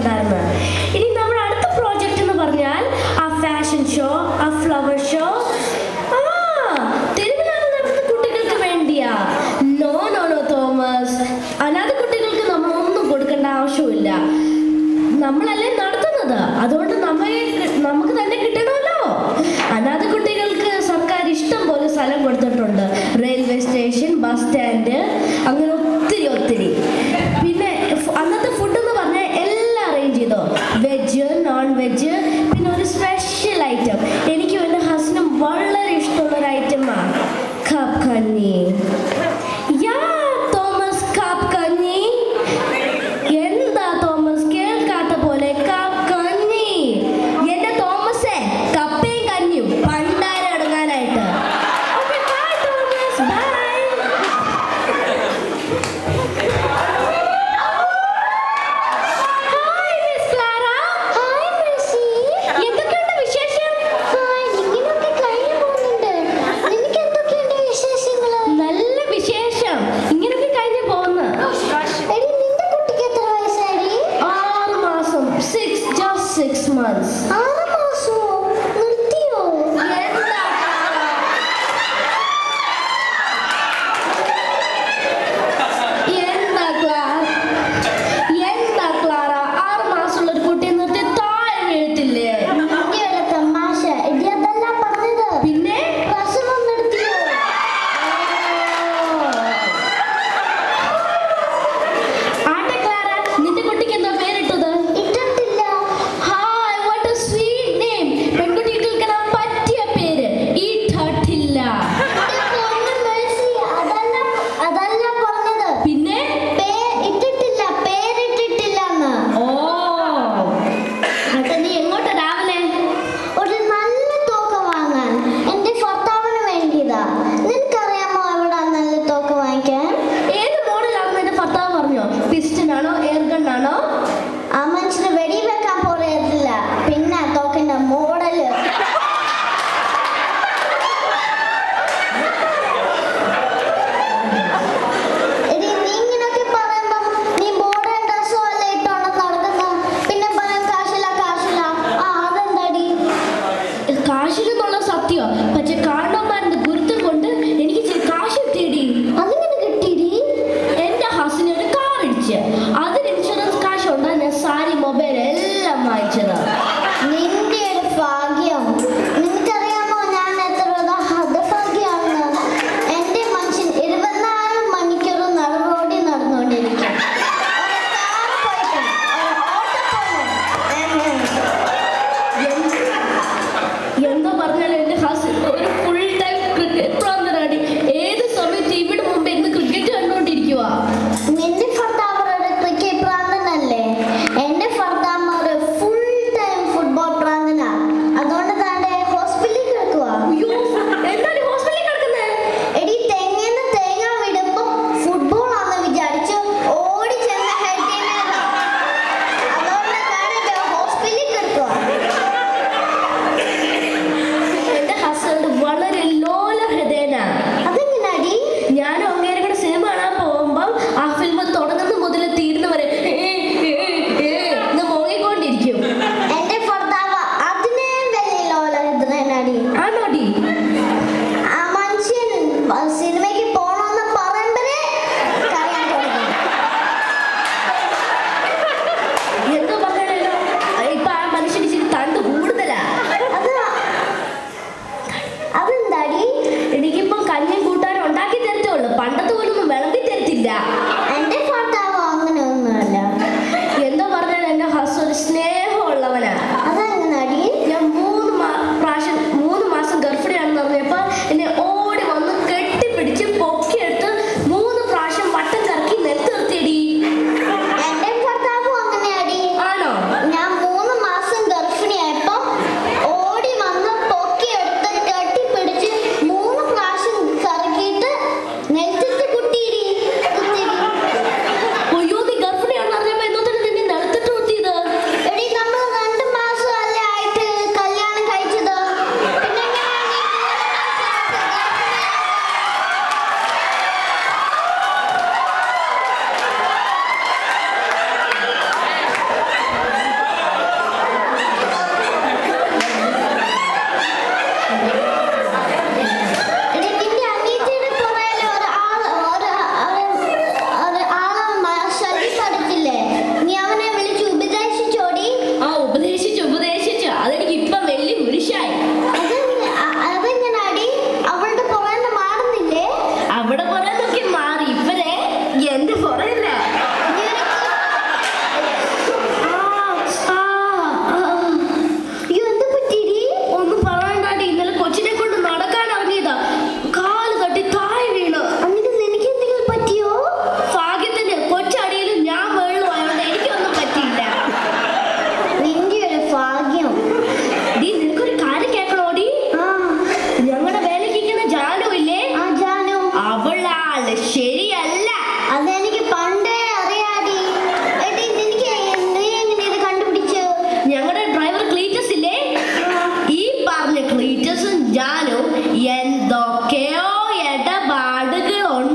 ഉണ്ടായിരുന്നു. ഇനി നമ്മുടെ അടുത്ത പ്രോജക്റ്റ് എന്ന് പറഞ്ഞാൽ ആ ഫാഷൻ ഷോ, ആ ഫ്ലവർ ഷോ, തെരുവിലാണ് നടത്തുന്ന കുട്ടികൾക്ക് വേണ്ടിയാ. നോ നോ നോ തോമസ്, അനാഥ കുട്ടികൾക്ക് നമ്മൾ ഒന്നും കൊടുക്കേണ്ട ആവശ്യമില്ല. നമ്മളല്ലേ നടത്തുന്നത്, അതുകൊണ്ട് നമുക്ക് തന്നെ കിട്ടണമല്ലോ. അനാഥ കുട്ടികൾക്ക് സർക്കാർ ഇഷ്ടം പോലെ സ്ഥലം കൊടുത്തിട്ടുണ്ട്. റെയിൽവേ സ്റ്റേഷൻ, ബസ് സ്റ്റാൻഡ്, അങ്ങനെ ഒത്തിരി ഒത്തിരി. പിന്നെ അന്നത്തെ ഫുഡ് എന്ന് പറഞ്ഞാൽ എല്ലാം അറേഞ്ച് ചെയ്തോ, വെജ്, നോൺ വെജ്, പിന്നെ ഒരു സ്പെഷ്യൽ ഐറ്റം, എനിക്കും എൻ്റെ ഹസ്ബൻഡിനും വളരെ ഇഷ്ടമുള്ളൊരു ഐറ്റമാണ് കപ്പ് കഞ്ഞി. യാ തോമസ്, കപ്പ് കഞ്ഞി. എന്താ തോമസ് കേൾക്കാത്ത പോലെ? കപ്പ് കഞ്ഞി. എൻ്റെ തോമസേ, കപ്പയും കഞ്ഞിയും പണ്ടാരം എടുക്കാനായിട്ട്. Okay, bye Thomas, bye. Hi miss Clara. Hi Mercy. എന്തൊക്കെയുണ്ട് വിശേഷം? ഹായ്, ഇങ്ങനെയൊക്കെ കഴിഞ്ഞു പോകുന്നുണ്ട്. നിനക്ക് എന്തൊക്കെയുണ്ട് വിശേഷങ്ങള്? നല്ല വിശേഷം, ഇങ്ങനെയൊക്കെ കഴിഞ്ഞു പോകുന്നു. എടി, നിന്റെ കുട്ടിക്ക് എത്ര വയസ്സായി? 6 മാസം. 6 months. 6 മാസമോ? നിർത്തിയോ? എന്താ ക്ലാര, 6 മാസമുള്ള ഒരു കുട്ടിയെ നിർത്തി താഴെ വീഴത്തില്ലേ? നിന്റെ വല്ല തമാശ. എടി, അതല്ല പറഞ്ഞത്. പിന്നെ പ്രസവം നിർത്തിയോ? ആട്ടെ ക്ലാര, നിന്റെ കുട്ടിക്ക് എന്താ പേരിട്ടത്? ഇട്ടിട്ടില്ല. ഹായ്, വാട്ട് എ സ്വീറ്റ് ഉണ്ട്